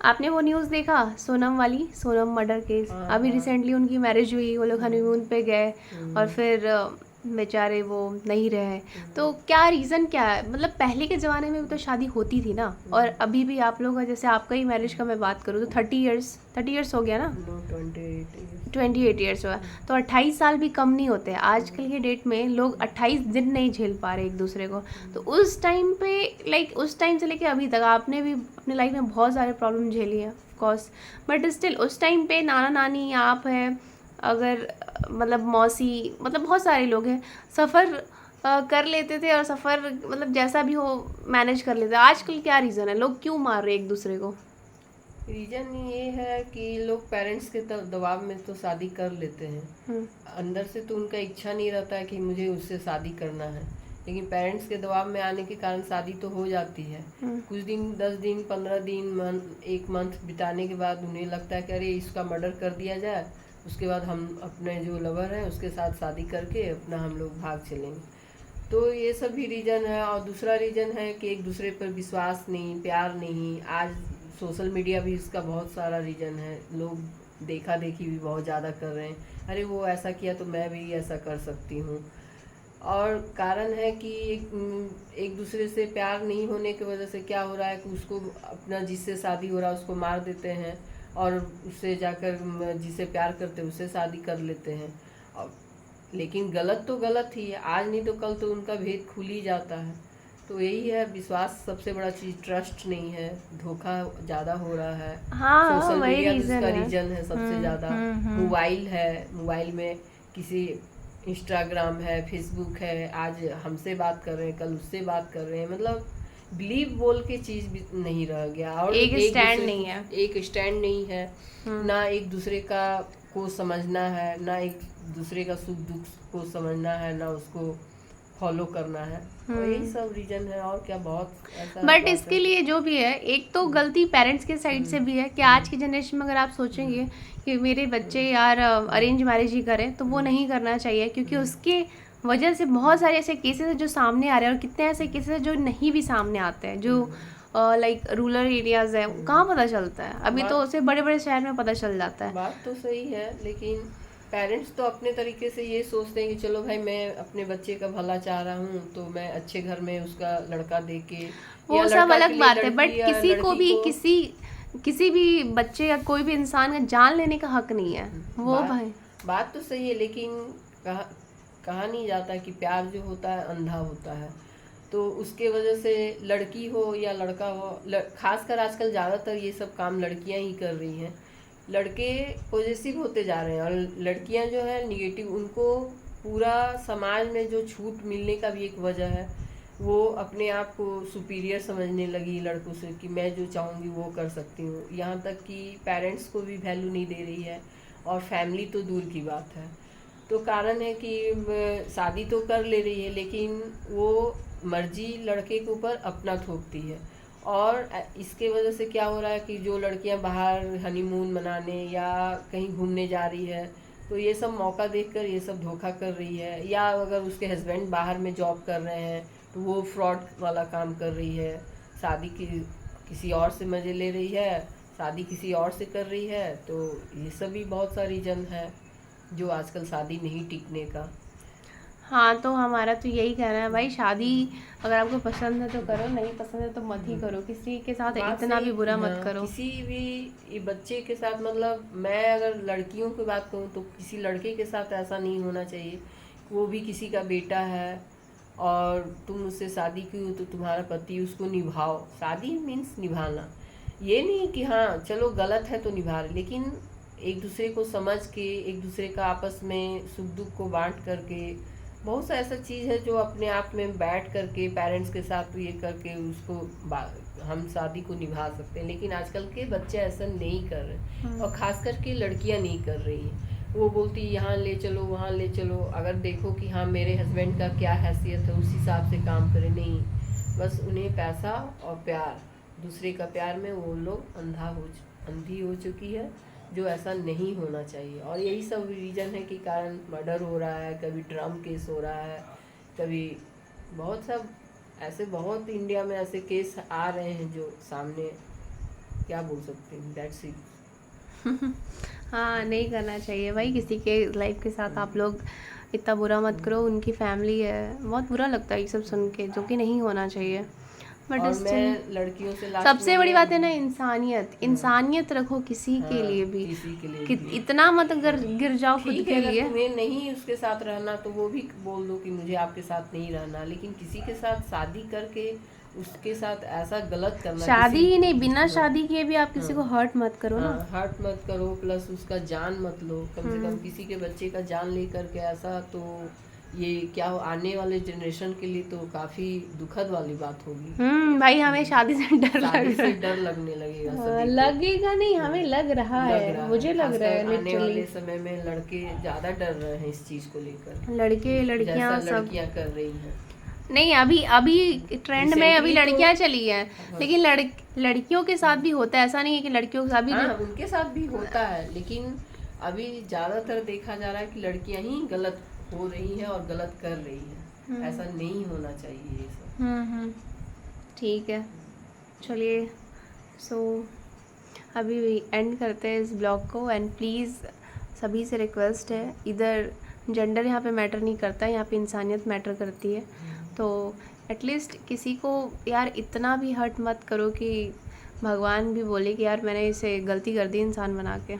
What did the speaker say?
आपने वो न्यूज़ देखा, सोनम वाली, सोनम मर्डर केस? हाँ अभी हाँ। रिसेंटली उनकी मैरिज हुई, वो लोग हम्म, हनीमून पे गए और हम्म, फिर बेचारे वो नहीं रहे। हम्म, तो क्या रीज़न क्या है? मतलब पहले के ज़माने में भी तो शादी होती थी ना, और हम्म। अभी भी आप लोग का, जैसे आपका ही मैरिज का मैं बात करूँ तो 30 इयर्स हो गया ना, नो 28 28 इयर्स हुआ। तो 28 साल भी कम नहीं होते आजकल के डेट में। लोग 28 दिन नहीं झेल पा रहे एक दूसरे को। तो उस टाइम पे, लाइक उस टाइम से लेके अभी तक आपने भी अपनी लाइफ में बहुत सारे प्रॉब्लम झेली है ऑफकोर्स, बट स्टिल उस टाइम पे नाना नानी आप है, अगर मतलब मौसी, मतलब बहुत सारे लोग हैं, सफ़र कर लेते थे, और सफ़र मतलब जैसा भी हो मैनेज कर लेते। आजकल क्या रीज़न है, लोग क्यों मार रहे हैं एक दूसरे को? रीजन ये है कि लोग पेरेंट्स के दबाव में तो शादी कर लेते हैं। हम्म। अंदर से तो उनका इच्छा नहीं रहता है कि मुझे उससे शादी करना है, लेकिन पेरेंट्स के दबाव में आने के कारण शादी तो हो जाती है। हम्म। कुछ दिन, 10 दिन, 15 दिन, एक मंथ बिताने के बाद उन्हें लगता है कि अरे इसका मर्डर कर दिया जाए, उसके बाद हम अपने जो लवर है उसके साथ शादी करके अपना हम लोग भाग चलेंगे। तो ये सब भी रीज़न है। और दूसरा रीज़न है कि एक दूसरे पर विश्वास नहीं, प्यार नहीं। आज सोशल मीडिया भी इसका बहुत सारा रीज़न है। लोग देखा देखी भी बहुत ज़्यादा कर रहे हैं, अरे वो ऐसा किया तो मैं भी ऐसा कर सकती हूँ। और कारण है कि एक दूसरे से प्यार नहीं होने की वजह से क्या हो रहा है कि उसको, अपना जिससे शादी हो रहा है उसको मार देते हैं, और उससे जाकर जिसे प्यार करते हैं उससे शादी कर लेते हैं। और लेकिन गलत तो गलत ही है, आज नहीं तो कल तो उनका भेद खुल ही जाता है। तो यही है, विश्वास सबसे बड़ा चीज़, ट्रस्ट नहीं है, धोखा ज़्यादा हो रहा है। हाँ, सोशल वही मीडिया भी रीज़न उसका है। रीजन है सबसे हम्म। ज़्यादा। हम्म। हम्म। मोबाइल है, मोबाइल में किसी, इंस्टाग्राम है, फेसबुक है, आज हमसे बात कर रहे हैं कल उससे बात कर रहे हैं, मतलब बिलीव बोल के चीज़ भी नहीं रह गया। और एक एक स्टैंड दूसरे नहीं को, है। एक स्टैंड नहीं है, हम्म। ना एक दूसरे का को समझना है, ना एक दूसरे का सुख दुख को समझना है, ना उसको फॉलो करना है। और यही हम्म। सब रीजन है, और क्या, बहुत ऐसा बट बात इसके है। लिए जो भी है, एक तो हम्म, गलती पेरेंट्स के साइड हम्म, से भी है कि हम्म, आज की जनरेशन में अगर आप हम्म, सोचेंगे कि मेरे बच्चे हम्म, यार हम्म, अरेंज मैरिज ही करें, तो वो हम्म, नहीं करना चाहिए, क्योंकि हम्म, उसके वजह से बहुत सारे ऐसे केसेस हैं जो सामने आ रहे हैं, और कितने ऐसे केसेस हैं जो नहीं भी सामने आते हैं, जो हम्म, लाइक रूरल एरियाज है, कहाँ पता चलता है? अभी तो बात उसे बड़े बड़े शहर में पता चल जाता है। बात तो सही है, लेकिन पेरेंट्स तो अपने तरीके से ये सोचते हैं कि चलो भाई, मैं अपने बच्चे का भला चाह रहा हूँ तो मैं अच्छे घर में उसका लड़का दे के, या वो सब लड़का के अलग लिए बात है, लड़की, बट या किसी को लड़की भी को। किसी भी बच्चे या कोई भी इंसान का जान लेने का हक नहीं है वो बात भाई। बात तो सही है, लेकिन कहा कहा नहीं जाता कि प्यार जो होता है अंधा होता है। तो उसके वजह से लड़की हो या लड़का हो, खासकर आजकल ज़्यादातर ये सब काम लड़कियां ही कर रही हैं। लड़के पॉजिटिव होते जा रहे हैं, और लड़कियां जो है निगेटिव। उनको पूरा समाज में जो छूट मिलने का भी एक वजह है, वो अपने आप को सुपीरियर समझने लगी लड़कों से, कि मैं जो चाहूँगी वो कर सकती हूँ। यहाँ तक कि पेरेंट्स को भी वैल्यू नहीं दे रही है, और फैमिली तो दूर की बात है। तो कारण है कि शादी तो कर ले रही है, लेकिन वो मर्जी लड़के के ऊपर अपना थोपती है। और इसके वजह से क्या हो रहा है कि जो लड़कियां बाहर हनीमून मनाने या कहीं घूमने जा रही है, तो ये सब मौका देखकर ये सब धोखा कर रही है। या अगर उसके हस्बैंड बाहर में जॉब कर रहे हैं तो वो फ्रॉड वाला काम कर रही है, शादी की किसी और से मज़े ले रही है, शादी किसी और से कर रही है। तो ये सब भी बहुत सा रीज़न है जो आजकल शादी नहीं टिकने का। हाँ, तो हमारा तो यही कहना है भाई, शादी अगर आपको पसंद है तो करो, नहीं पसंद है तो मत ही करो, किसी के साथ बात इतना भी सही, बुरा मत हाँ, करो। किसी भी ये बच्चे के साथ, मतलब मैं अगर लड़कियों की बात करूँ तो किसी लड़के के साथ ऐसा नहीं होना चाहिए। वो भी किसी का बेटा है, और तुम उससे शादी की हो तो तुम्हारा पति, उसको निभाओ। शादी मीन्स निभाना, ये नहीं कि हाँ चलो गलत है तो निभा रहे, लेकिन एक दूसरे को समझ के, एक दूसरे का आपस में सुख दुख को बांट करके, बहुत सा ऐसा चीज़ है जो अपने आप में बैठ करके पेरेंट्स के साथ ये करके उसको हम शादी को निभा सकते हैं। लेकिन आजकल के बच्चे ऐसा नहीं कर रहे, और ख़ास करके लड़कियां नहीं कर रही हैं। वो बोलती यहाँ ले चलो वहाँ ले चलो, अगर देखो कि हाँ मेरे हस्बैंड का क्या हैसियत है उस हिसाब से काम करे, नहीं, बस उन्हें पैसा और प्यार, दूसरे का प्यार में वो लोग अंधी हो चुकी है, जो ऐसा नहीं होना चाहिए। और यही सब रीज़न है कि कारण मर्डर हो रहा है, कभी ड्रम केस हो रहा है, कभी बहुत सब ऐसे, बहुत इंडिया में ऐसे केस आ रहे हैं जो सामने क्या बोल सकते हैं, दैट्स इट। हाँ, नहीं करना चाहिए भाई किसी के लाइफ के साथ आप लोग इतना बुरा मत करो, उनकी फैमिली है, बहुत बुरा लगता है ये सब सुन के, जो कि नहीं होना चाहिए। बट और स्टिल मैं लड़कियों से लास्ट में सबसे बड़ी ये, बात है ना, इंसानियत, इंसानियत रखो किसी के हाँ, लिए भी, किसी के लिए कि भी इतना मत गिर जाओ खुद ठीक के है, अगर लिए। तुम्हें नहीं उसके साथ रहना तो वो भी बोल दो कि मुझे आपके साथ नहीं रहना, लेकिन किसी के साथ शादी करके उसके साथ ऐसा गलत करना, शादी किसी, ही नहीं, बिना हाँ, शादी किए भी आप किसी को हाँ, हर्ट मत करो ना। हाँ, हर्ट मत करो, प्लस उसका जान मत लो, कम से कम किसी के बच्चे का जान ले करके ऐसा, तो ये क्या हो, आने वाले जनरेशन के लिए तो काफी दुखद वाली बात होगी। भाई हमें शादी से डर लग शादी रहा से है। डर लगने लगेगा हाँ, सभी को। लगेगा नहीं, हमें लग रहा लग है, रहा मुझे है, लग रहा है खासकर आने लिटरली। वाले समय में लड़के ज्यादा डर रहे हैं इस चीज को लेकर, लड़के जैसा लड़कियां सब लड़कियां कर रही हैं। नहीं, अभी अभी ट्रेंड में अभी रिसेंटली तो, लड़कियां चली हैं, हाँ, लेकिन लड़कियों के साथ भी होता है, ऐसा नहीं है कि लड़कियों के साथ भी हाँ, उनके साथ भी होता है, लेकिन अभी ज्यादातर देखा जा रहा है कि लड़कियां ही गलत हो रही हैं और गलत कर रही हैं, ऐसा नहीं होना चाहिए ये सब। ठीक है, चलिए, सो अभी एंड करते हैं इस ब्लॉग को। एंड प्लीज़ सभी से रिक्वेस्ट है, इधर जेंडर यहाँ पे मैटर नहीं करता है, यहाँ पे इंसानियत मैटर करती है। तो एटलीस्ट किसी को यार इतना भी हर्ट मत करो कि भगवान भी बोले कि यार मैंने इसे गलती कर दी इंसान बना के।